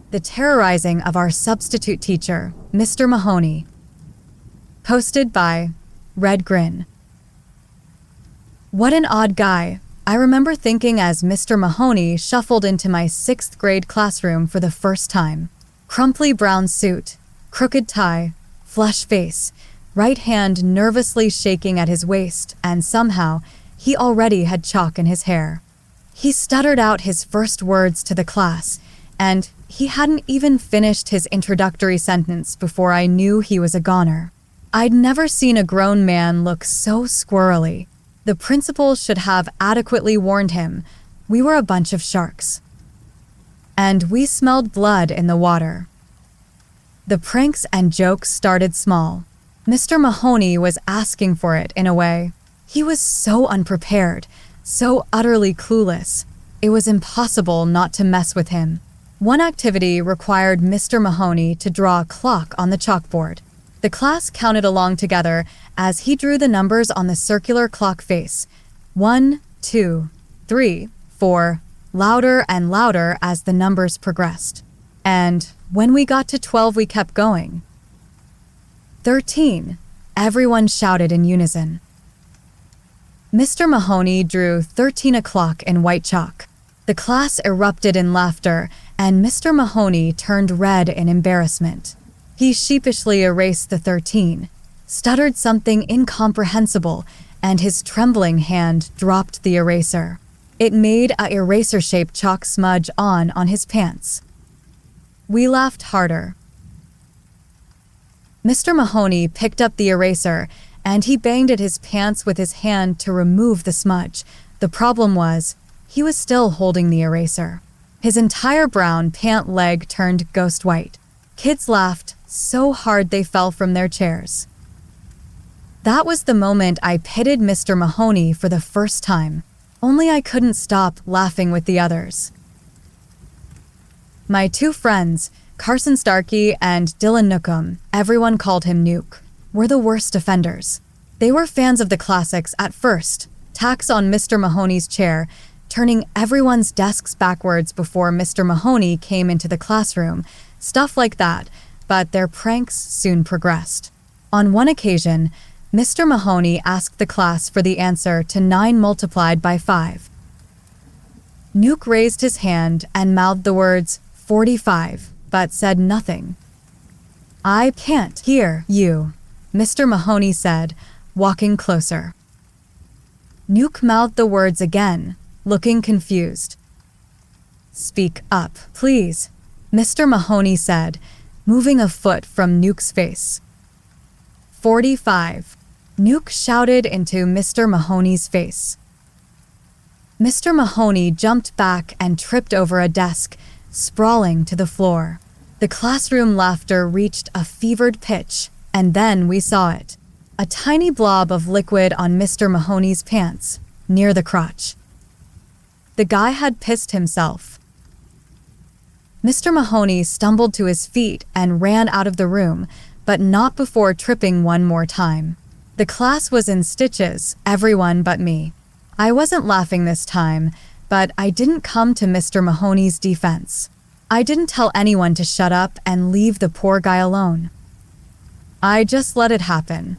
The Terrorizing of Our Substitute Teacher, Mr. Mahoney. Posted by Red Grin. What an odd guy, I remember thinking as Mr. Mahoney shuffled into my 6th grade classroom for the first time. Crumply brown suit, crooked tie, flush face, right hand nervously shaking at his waist, and somehow he already had chalk in his hair. He stuttered out his first words to the class, and he hadn't even finished his introductory sentence before I knew he was a goner. I'd never seen a grown man look so squirrely. The principal should have adequately warned him. We were a bunch of sharks. And we smelled blood in the water. The pranks and jokes started small. Mr. Mahoney was asking for it in a way. He was so unprepared, so utterly clueless. It was impossible not to mess with him. One activity required Mr. Mahoney to draw a clock on the chalkboard. The class counted along together as he drew the numbers on the circular clock face. 1, 2, 3, 4, louder and louder as the numbers progressed. And when we got to 12, we kept going. 13, everyone shouted in unison. Mr. Mahoney drew 13 o'clock in white chalk. The class erupted in laughter, and Mr. Mahoney turned red in embarrassment. He sheepishly erased the 13, stuttered something incomprehensible, and his trembling hand dropped the eraser. It made a eraser-shaped chalk smudge on his pants. We laughed harder. Mr. Mahoney picked up the eraser, and he banged at his pants with his hand to remove the smudge. The problem was, he was still holding the eraser. His entire brown pant leg turned ghost white. Kids laughed so hard they fell from their chairs. That was the moment I pitied Mr. Mahoney for the first time. Only I couldn't stop laughing with the others. My 2 friends, Carson Starkey and Dylan Nookum, everyone called him Nuke, were the worst offenders. They were fans of the classics at first, tacks on Mr. Mahoney's chair, turning everyone's desks backwards before Mr. Mahoney came into the classroom, stuff like that, but their pranks soon progressed. On one occasion, Mr. Mahoney asked the class for the answer to 9 multiplied by 5. Nuke raised his hand and mouthed the words 45, but said nothing. "I can't hear you," Mr. Mahoney said, walking closer. Nuke mouthed the words again, looking confused. "Speak up, please," Mr. Mahoney said, moving a foot from Nuke's face. 45, Nuke shouted into Mr. Mahoney's face. Mr. Mahoney jumped back and tripped over a desk, sprawling to the floor. The classroom laughter reached a fevered pitch, and then we saw it. A tiny blob of liquid on Mr. Mahoney's pants, near the crotch. The guy had pissed himself. Mr. Mahoney stumbled to his feet and ran out of the room, but not before tripping one more time. The class was in stitches, everyone but me. I wasn't laughing this time, but I didn't come to Mr. Mahoney's defense. I didn't tell anyone to shut up and leave the poor guy alone. I just let it happen.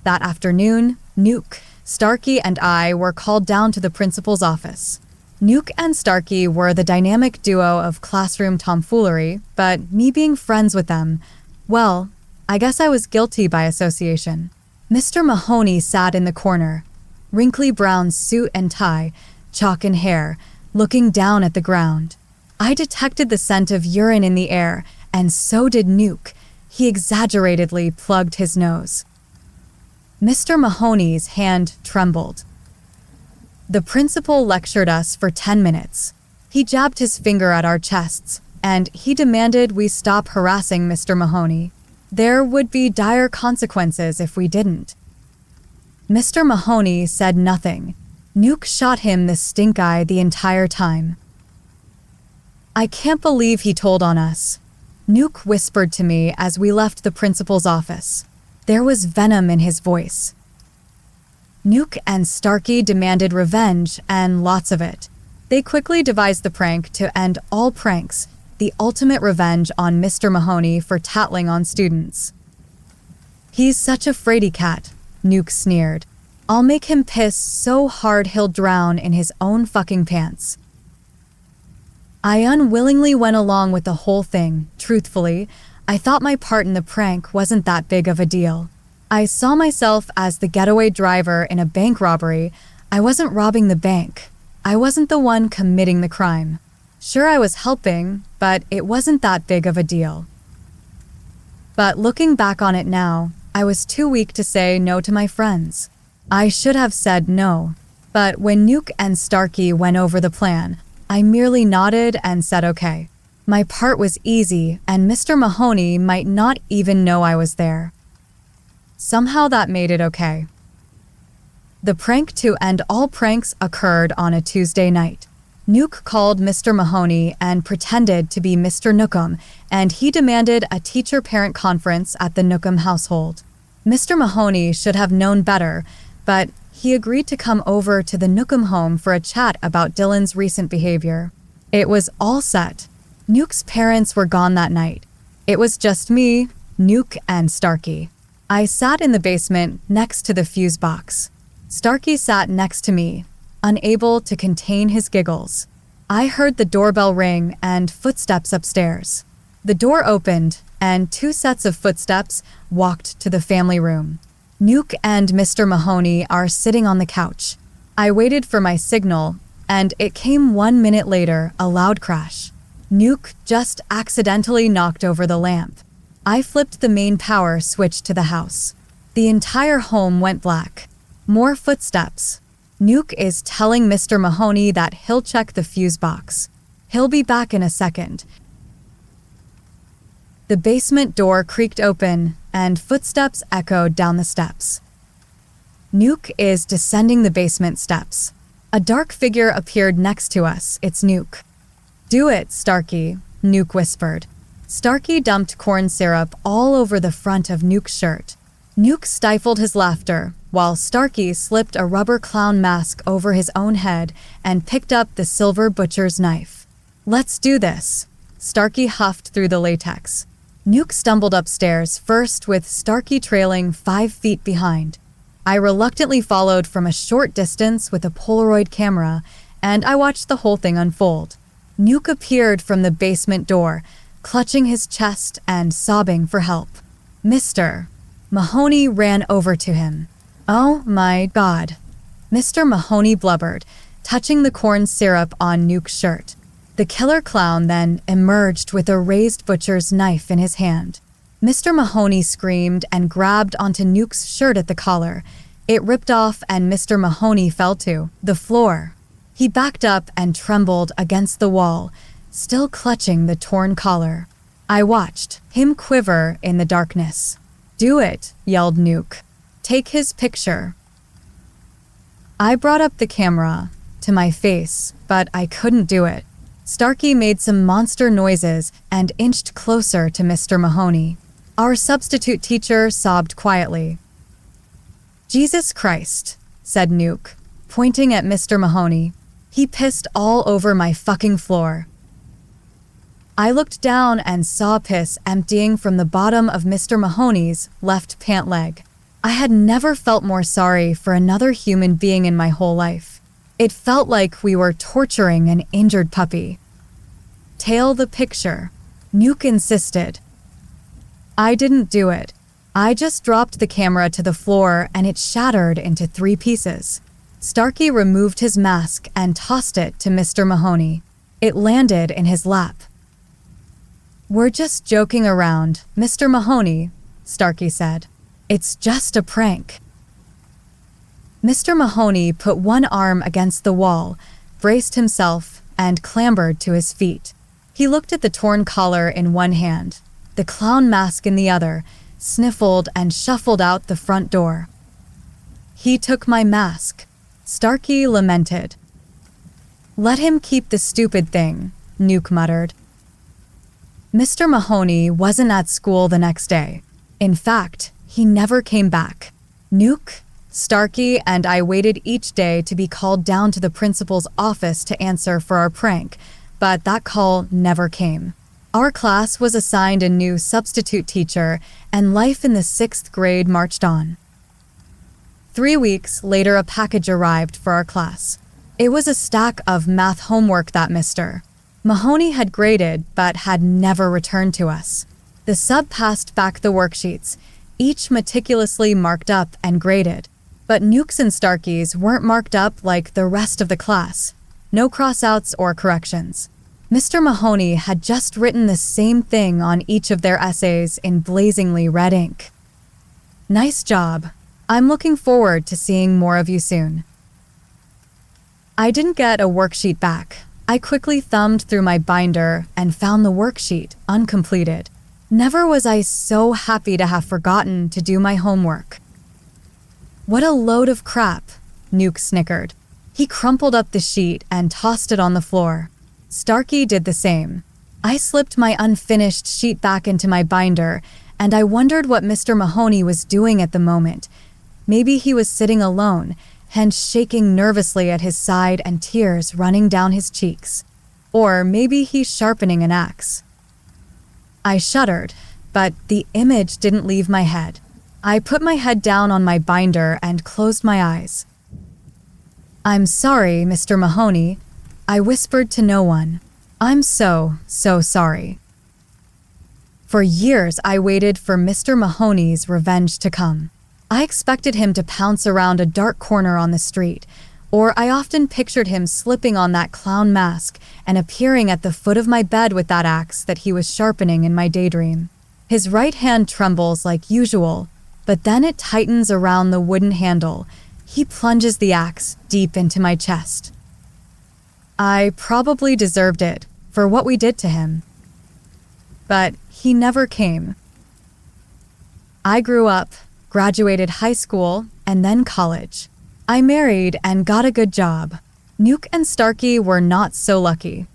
That afternoon, Nuke, Starkey, and I were called down to the principal's office. Nuke and Starkey were the dynamic duo of classroom tomfoolery, but me being friends with them, well, I guess I was guilty by association. Mr. Mahoney sat in the corner, wrinkly brown suit and tie, chalk in hair, looking down at the ground. I detected the scent of urine in the air, and so did Nuke. He exaggeratedly plugged his nose. Mr. Mahoney's hand trembled. The principal lectured us for 10 minutes. He jabbed his finger at our chests, and he demanded we stop harassing Mr. Mahoney. There would be dire consequences if we didn't. Mr. Mahoney said nothing. Nuke shot him the stink eye the entire time. I can't believe he told on us. Nuke whispered to me as we left the principal's office. There was venom in his voice. Nuke and Starkey demanded revenge, and lots of it. They quickly devised the prank to end all pranks, the ultimate revenge on Mr. Mahoney for tattling on students. "He's such a fraidy cat," Nuke sneered. "I'll make him piss so hard he'll drown in his own fucking pants." I unwillingly went along with the whole thing. Truthfully, I thought my part in the prank wasn't that big of a deal. I saw myself as the getaway driver in a bank robbery. I wasn't robbing the bank. I wasn't the one committing the crime. Sure, I was helping, but it wasn't that big of a deal. But looking back on it now, I was too weak to say no to my friends. I should have said no. But when Nuke and Starkey went over the plan, I merely nodded and said okay. My part was easy, and Mr. Mahoney might not even know I was there. Somehow that made it okay. The prank to end all pranks occurred on a Tuesday night. Nuke called Mr. Mahoney and pretended to be Mr. Nookham, and he demanded a teacher-parent conference at the Nookham household. Mr. Mahoney should have known better, but he agreed to come over to the Nookham home for a chat about Dylan's recent behavior. It was all set. Nuke's parents were gone that night. It was just me, Nuke, and Starkey. I sat in the basement next to the fuse box. Starkey sat next to me, unable to contain his giggles. I heard the doorbell ring and footsteps upstairs. The door opened, and 2 sets of footsteps walked to the family room. Nuke and Mr. Mahoney are sitting on the couch. I waited for my signal, and it came 1 minute later, a loud crash. Nuke just accidentally knocked over the lamp. I flipped the main power switch to the house. The entire home went black. More footsteps. Nuke is telling Mr. Mahoney that he'll check the fuse box. He'll be back in a second. The basement door creaked open, and footsteps echoed down the steps. Nuke is descending the basement steps. A dark figure appeared next to us. It's Nuke. "Do it, Starkey," Nuke whispered. Starkey dumped corn syrup all over the front of Nuke's shirt. Nuke stifled his laughter, while Starkey slipped a rubber clown mask over his own head and picked up the silver butcher's knife. "Let's do this." Starkey huffed through the latex. Nuke stumbled upstairs first, with Starkey trailing 5 feet behind. I reluctantly followed from a short distance with a Polaroid camera, and I watched the whole thing unfold. Nuke appeared from the basement door, clutching his chest and sobbing for help. "Mr. Mahoney ran over to him. "Oh my God." Mr. Mahoney blubbered, touching the corn syrup on Nuke's shirt. The killer clown then emerged with a raised butcher's knife in his hand. Mr. Mahoney screamed and grabbed onto Nuke's shirt at the collar. It ripped off and Mr. Mahoney fell to the floor. He backed up and trembled against the wall, still clutching the torn collar. I watched him quiver in the darkness. "Do it," yelled Nuke. "Take his picture." I brought up the camera to my face, but I couldn't do it. Starkey made some monster noises and inched closer to Mr. Mahoney. Our substitute teacher sobbed quietly. "Jesus Christ," said Nuke, pointing at Mr. Mahoney. "He pissed all over my fucking floor." I looked down and saw piss emptying from the bottom of Mr. Mahoney's left pant leg. I had never felt more sorry for another human being in my whole life. It felt like we were torturing an injured puppy. "Tail the picture," Nuke insisted. I didn't do it. I just dropped the camera to the floor and it shattered into 3 pieces. Starkey removed his mask and tossed it to Mr. Mahoney. It landed in his lap. "We're just joking around, Mr. Mahoney," Starkey said. "It's just a prank." Mr. Mahoney put one arm against the wall, braced himself, and clambered to his feet. He looked at the torn collar in one hand, the clown mask in the other, sniffled and shuffled out the front door. "He took my mask," Starkey lamented. "Let him keep the stupid thing," Nuke muttered. Mr. Mahoney wasn't at school the next day. In fact, he never came back. Nuke, Starkey, and I waited each day to be called down to the principal's office to answer for our prank, but that call never came. Our class was assigned a new substitute teacher, and life in the 6th grade marched on. 3 weeks later, a package arrived for our class. It was a stack of math homework that Mr. Mahoney had graded but had never returned to us. The sub passed back the worksheets, each meticulously marked up and graded. But Nukes and Starkies weren't marked up like the rest of the class. No crossouts or corrections. Mr. Mahoney had just written the same thing on each of their essays in blazingly red ink. Nice job. I'm looking forward to seeing more of you soon. I didn't get a worksheet back. I quickly thumbed through my binder and found the worksheet uncompleted. Never was I so happy to have forgotten to do my homework. What a load of crap, Nuke snickered. He crumpled up the sheet and tossed it on the floor. Starkey did the same. I slipped my unfinished sheet back into my binder, and I wondered what Mr. Mahoney was doing at the moment. Maybe he was sitting alone, hands shaking nervously at his side and tears running down his cheeks. Or maybe he's sharpening an axe. I shuddered, but the image didn't leave my head. I put my head down on my binder and closed my eyes. I'm sorry, Mr. Mahoney, I whispered to no one. I'm so sorry. For years, I waited for Mr. Mahoney's revenge to come. I expected him to pounce around a dark corner on the street, or I often pictured him slipping on that clown mask and appearing at the foot of my bed with that axe that he was sharpening in my daydream. His right hand trembles like usual, but then it tightens around the wooden handle. He plunges the axe deep into my chest. I probably deserved it for what we did to him. But he never came. I grew up, graduated high school, and then college. I married and got a good job. Nuke and Starkey were not so lucky.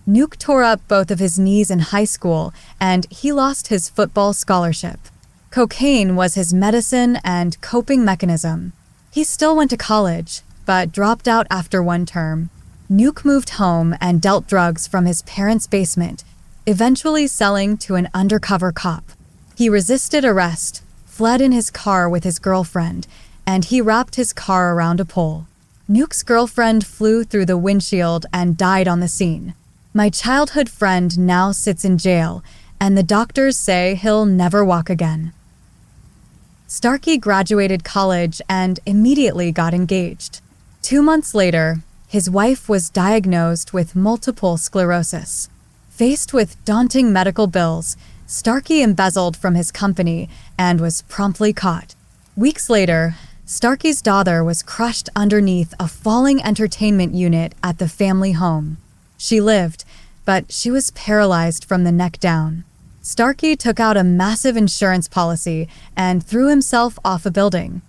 Nuke tore up both of his knees in high school, and he lost his football scholarship. Cocaine was his medicine and coping mechanism. He still went to college, but dropped out after 1 term. Nuke moved home and dealt drugs from his parents' basement, eventually selling to an undercover cop. He resisted arrest, fled in his car with his girlfriend, and he wrapped his car around a pole. Nuke's girlfriend flew through the windshield and died on the scene. My childhood friend now sits in jail, and the doctors say he'll never walk again. Starkey graduated college and immediately got engaged. 2 months later, his wife was diagnosed with multiple sclerosis. Faced with daunting medical bills, Starkey embezzled from his company and was promptly caught. Weeks later, Starkey's daughter was crushed underneath a falling entertainment unit at the family home. She lived, but she was paralyzed from the neck down. Starkey took out a massive insurance policy and threw himself off a building.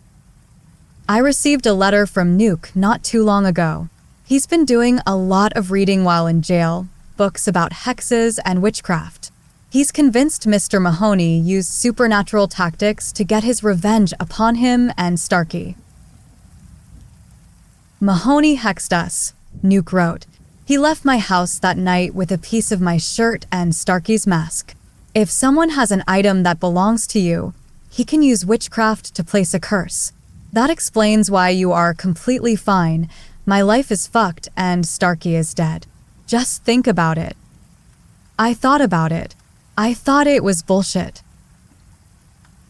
I received a letter from Nuke not too long ago. He's been doing a lot of reading while in jail, books about hexes and witchcraft. He's convinced Mr. Mahoney used supernatural tactics to get his revenge upon him and Starkey. Mahoney hexed us, Nuke wrote. He left my house that night with a piece of my shirt and Starkey's mask. If someone has an item that belongs to you, he can use witchcraft to place a curse. That explains why you are completely fine. My life is fucked and Starkey is dead. Just think about it. I thought about it. I thought it was bullshit.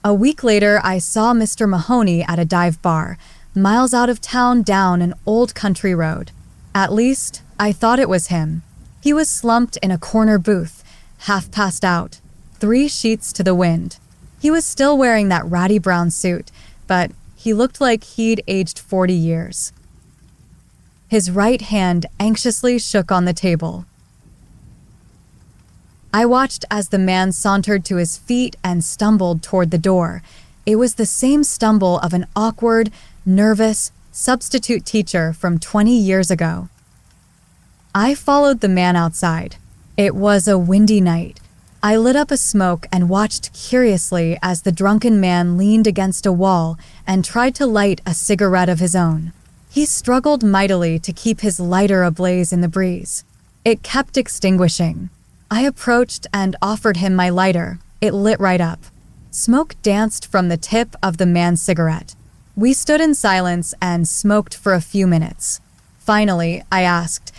A week later, I saw Mr. Mahoney at a dive bar, miles out of town down an old country road. At least, I thought it was him. He was slumped in a corner booth, half passed out, 3 sheets to the wind. He was still wearing that ratty brown suit, but he looked like he'd aged 40 years. His right hand anxiously shook on the table. I watched as the man sauntered to his feet and stumbled toward the door. It was the same stumble of an awkward, nervous substitute teacher from 20 years ago. I followed the man outside. It was a windy night. I lit up a smoke and watched curiously as the drunken man leaned against a wall and tried to light a cigarette of his own. He struggled mightily to keep his lighter ablaze in the breeze. It kept extinguishing. I approached and offered him my lighter. It lit right up. Smoke danced from the tip of the man's cigarette. We stood in silence and smoked for a few minutes. Finally, I asked,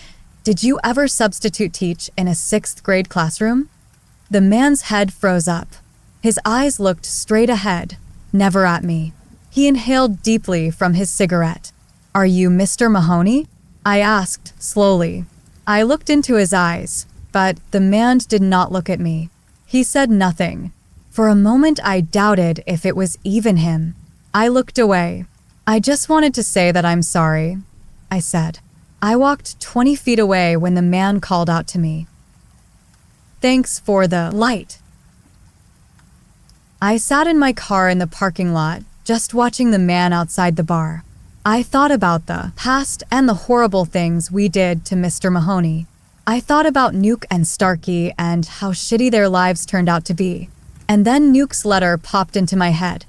"Did you ever substitute teach in a 6th grade classroom?" The man's head froze up. His eyes looked straight ahead, never at me. He inhaled deeply from his cigarette. "Are you Mr. Mahoney?" I asked slowly. I looked into his eyes, but the man did not look at me. He said nothing. For a moment, I doubted if it was even him. I looked away. "I just wanted to say that I'm sorry," I said. I walked 20 feet away when the man called out to me, "Thanks for the light." I sat in my car in the parking lot, just watching the man outside the bar. I thought about the past and the horrible things we did to Mr. Mahoney. I thought about Nuke and Starkey and how shitty their lives turned out to be. And then Nuke's letter popped into my head.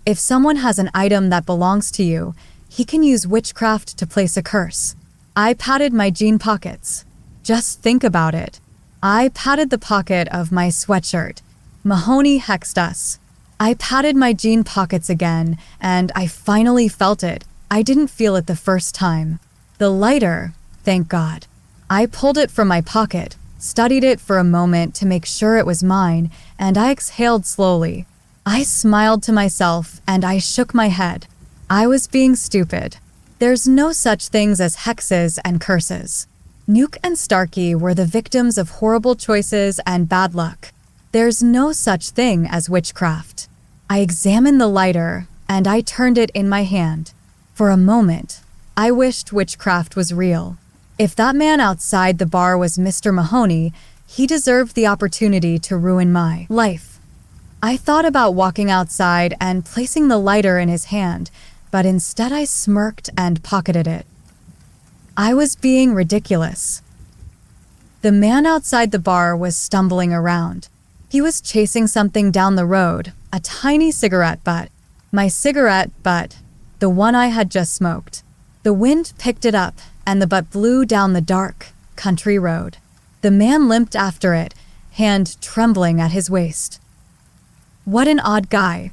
If someone has an item that belongs to you, he can use witchcraft to place a curse. I patted my jean pockets. Just think about it. I patted the pocket of my sweatshirt. Mahoney hexed us. I patted my jean pockets again, and I finally felt it. I didn't feel it the first time. The lighter, thank God. I pulled it from my pocket, studied it for a moment to make sure it was mine, and I exhaled slowly. I smiled to myself, and I shook my head. I was being stupid. There's no such things as hexes and curses. Nuke and Starkey were the victims of horrible choices and bad luck. There's no such thing as witchcraft. I examined the lighter, and I turned it in my hand. For a moment, I wished witchcraft was real. If that man outside the bar was Mr. Mahoney, he deserved the opportunity to ruin my life. I thought about walking outside and placing the lighter in his hand, but instead I smirked and pocketed it. I was being ridiculous. The man outside the bar was stumbling around. He was chasing something down the road, a tiny cigarette butt. My cigarette butt, the one I had just smoked. The wind picked it up, and the butt blew down the dark, country road. The man limped after it, hand trembling at his waist. What an odd guy.